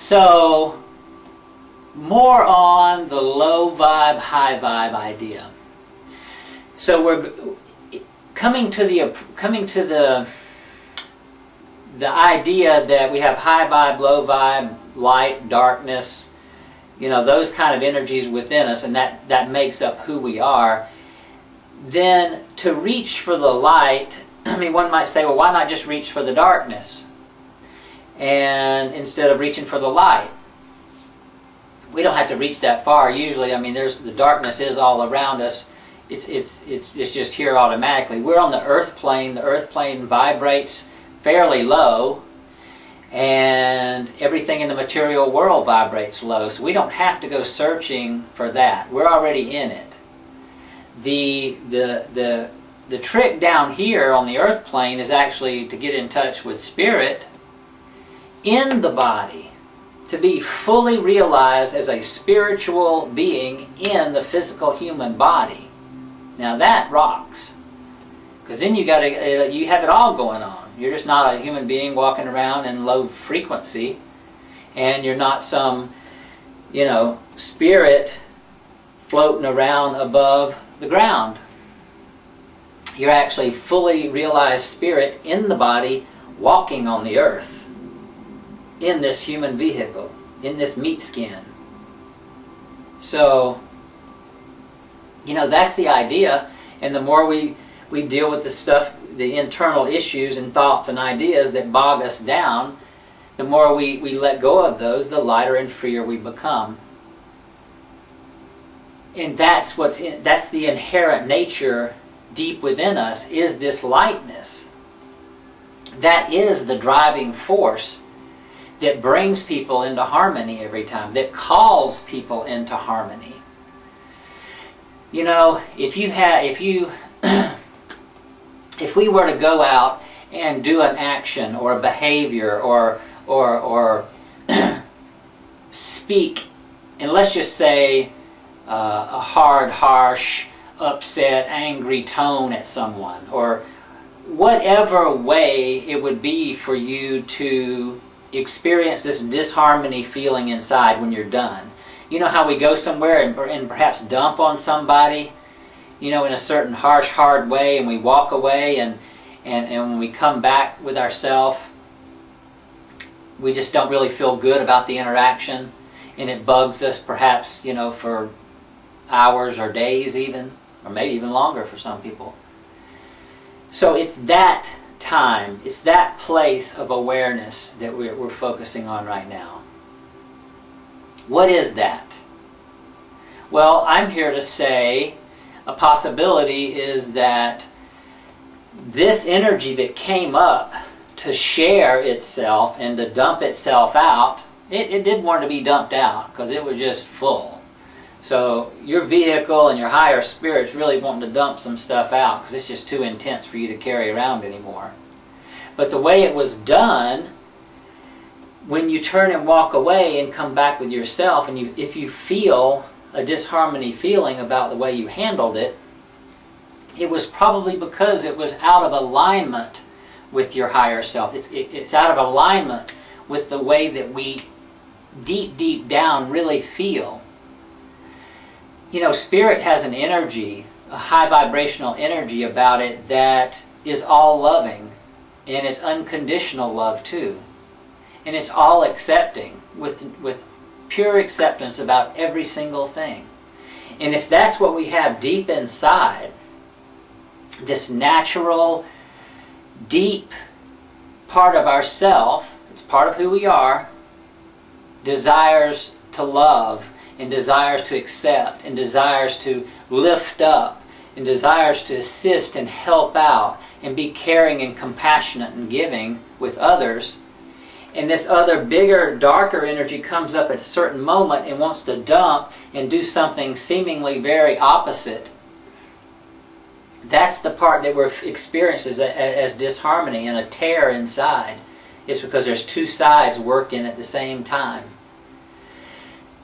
So, more on the low vibe, high vibe idea. So we're coming to the idea that we have high vibe, low vibe, light, darkness, you know, those kind of energies within us, and that makes up who we are. Then to reach for the light, I mean, one might say, well, why not just reach for the darkness and instead of reaching for the light? We don't have to reach that far usually. I mean, the darkness is all around us. It's just here automatically. We're on the earth plane. The earth plane vibrates fairly low, and everything in the material world vibrates low. So we don't have to go searching for that. We're already in it. The trick down here on the earth plane is actually to get in touch with spirit in the body, to be fully realized as a spiritual being in the physical human body. Now that rocks, because then you have it all going on. You're just not a human being walking around in low frequency, and you're not some, you know, spirit floating around above the ground. You're actually fully realized spirit in the body, walking on the earth, in this human vehicle, in this meat skin. So, you know, that's the idea. And the more we deal with the stuff, the internal issues and thoughts and ideas that bog us down, the more we let go of those, the lighter and freer we become. And that's the inherent nature deep within us, is this lightness. That is the driving force that brings people into harmony every time, that calls people into harmony. You know, if we were to go out and do an action or a behavior or speak, and let's just say a hard, harsh, upset, angry tone at someone, or whatever way it would be for you to experience this disharmony feeling inside when you're done. You know how we go somewhere and perhaps dump on somebody, you know, in a certain harsh, hard way, and we walk away, and when we come back with ourselves, we just don't really feel good about the interaction, and it bugs us perhaps, you know, for hours or days even, or maybe even longer for some people. So it's that time, it's that place of awareness that we're focusing on right now. What is that? Well, I'm here to say a possibility is that this energy that came up to share itself and to dump itself out, it didn't want to be dumped out because it was just full. So your vehicle and your higher spirit's really wanting to dump some stuff out because it's just too intense for you to carry around anymore. But the way it was done, when you turn and walk away and come back with yourself, and if you feel a disharmony feeling about the way you handled it, it was probably because it was out of alignment with your higher self. It's out of alignment with the way that we deep down really feel. You know, spirit has an energy, a high vibrational energy about it that is all loving, and it's unconditional love too. And it's all accepting, with pure acceptance about every single thing. And if that's what we have deep inside, this natural, deep part of ourself, it's part of who we are, desires to love, and desires to accept, and desires to lift up, and desires to assist and help out, and be caring and compassionate and giving with others, and this other bigger, darker energy comes up at a certain moment and wants to dump and do something seemingly very opposite, that's the part that we're experiencing as disharmony and a tear inside. It's because there's two sides working at the same time.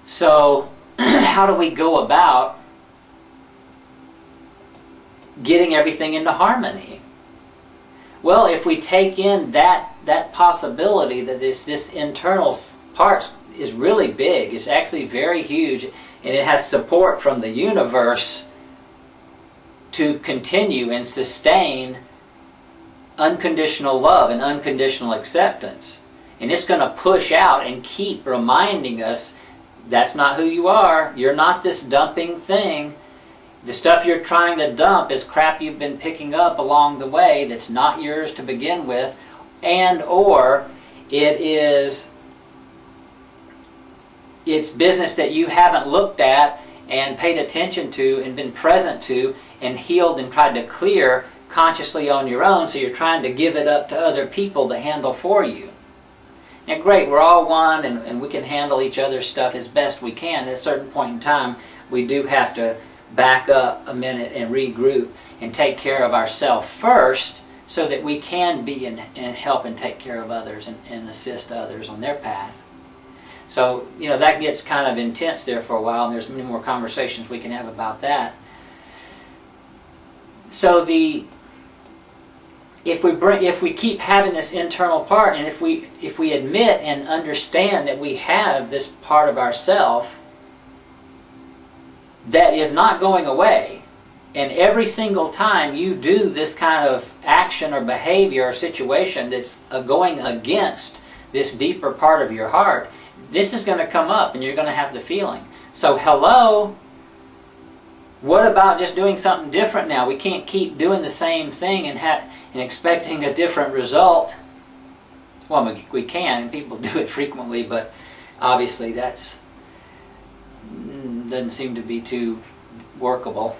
So, how do we go about getting everything into harmony? Well, if we take in that possibility that this internal part is really big. It's actually very huge, and it has support from the universe to continue and sustain unconditional love and unconditional acceptance. And it's going to push out and keep reminding us, that's not who you are. You're not this dumping thing. The stuff you're trying to dump is crap you've been picking up along the way that's not yours to begin with, and or it's business that you haven't looked at and paid attention to and been present to and healed and tried to clear consciously on your own, so you're trying to give it up to other people to handle for you. Now great, we're all one, and we can handle each other's stuff as best we can. At a certain point in time, we do have to back up a minute and regroup and take care of ourselves first, so that we can be and help and take care of others and assist others on their path. So, you know, that gets kind of intense there for a while, and there's many more conversations we can have about that. So if we keep having this internal part, and if we admit and understand that we have this part of ourself that is not going away, and every single time you do this kind of action or behavior or situation that's going against this deeper part of your heart, this is going to come up and you're going to have the feeling. So hello, what about just doing something different now? We can't keep doing the same thing and expecting a different result. Well, we can, and people do it frequently, but obviously that's doesn't seem to be too workable.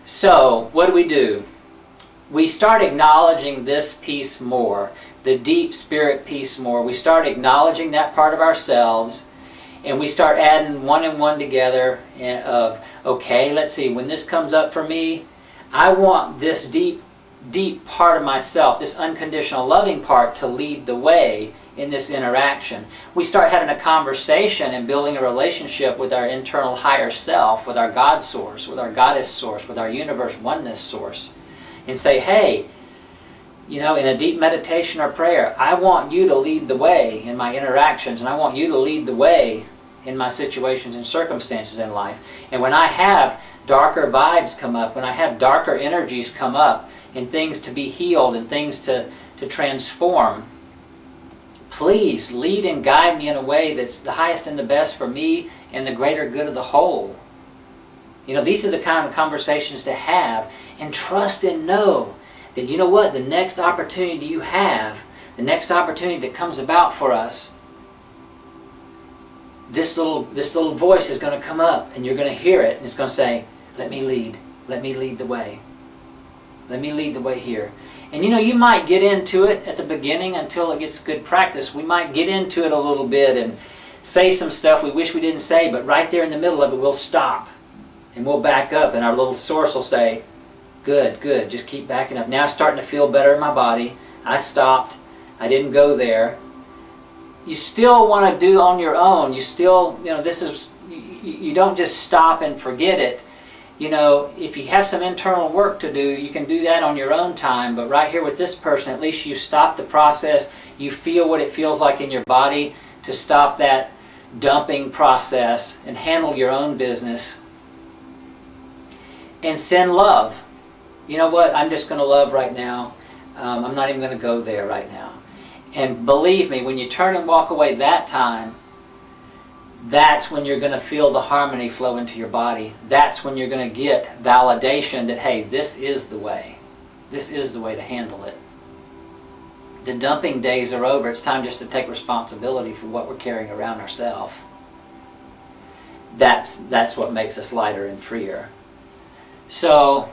So, what do? We start acknowledging this piece more, the deep spirit piece more. We start acknowledging that part of ourselves, and we start adding one and one together of, okay, let's see, when this comes up for me, I want this deep part of myself, this unconditional loving part, to lead the way in this interaction. We start having a conversation and building a relationship with our internal higher self, with our God source, with our goddess source, with our universe oneness source, and say, hey, you know, in a deep meditation or prayer, I want you to lead the way in my interactions, and I want you to lead the way in my situations and circumstances in life. And when I have darker vibes come up, when I have darker energies come up, and things to be healed and things to transform, please lead and guide me in a way that's the highest and the best for me and the greater good of the whole. You know, these are the kind of conversations to have, and trust and know that, you know what, the next opportunity you have, the next opportunity that comes about for us, this little voice is going to come up, and you're going to hear it, and it's going to say, let me lead the way. Let me lead the way here. And you know, you might get into it at the beginning until it gets good practice. We might get into it a little bit and say some stuff we wish we didn't say, but right there in the middle of it, we'll stop and we'll back up, and our little source will say, good, good, just keep backing up. Now it's starting to feel better in my body. I stopped. I didn't go there. You still want to do on your own. You still, you know, this is, you don't just stop and forget it. You know, if you have some internal work to do, you can do that on your own time. But right here with this person, at least you stop the process. You feel what it feels like in your body to stop that dumping process and handle your own business. And send love. You know what? I'm just going to love right now. I'm not even going to go there right now. And believe me, when you turn and walk away that time, that's when you're going to feel the harmony flow into your body. That's when you're going to get validation that, hey, this is the way. This is the way to handle it. The dumping days are over. It's time just to take responsibility for what we're carrying around ourselves. That's what makes us lighter and freer. So,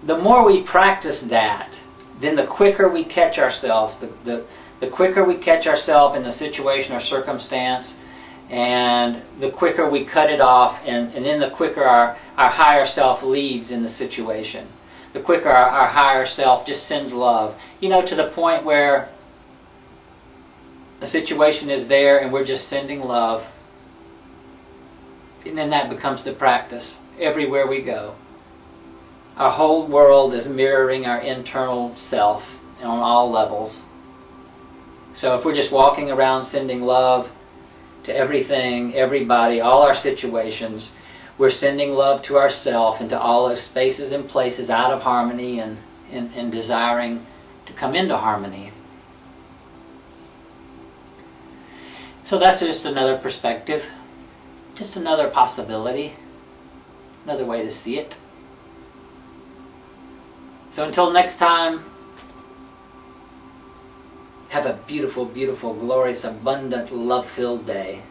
the more we practice that, then the quicker we catch ourselves, the quicker we catch ourselves in the situation or circumstance, and the quicker we cut it off, and then the quicker our higher self leads in the situation. The quicker our higher self just sends love. You know, to the point where a situation is there and we're just sending love. And then that becomes the practice everywhere we go. Our whole world is mirroring our internal self. on all levels. So if we're just walking around sending love to everything, everybody, all our situations, we're sending love to ourselves and to all those spaces and places out of harmony and desiring to come into harmony. So that's just another perspective, just another possibility, another way to see it. So until next time, have a beautiful, beautiful, glorious, abundant, love-filled day.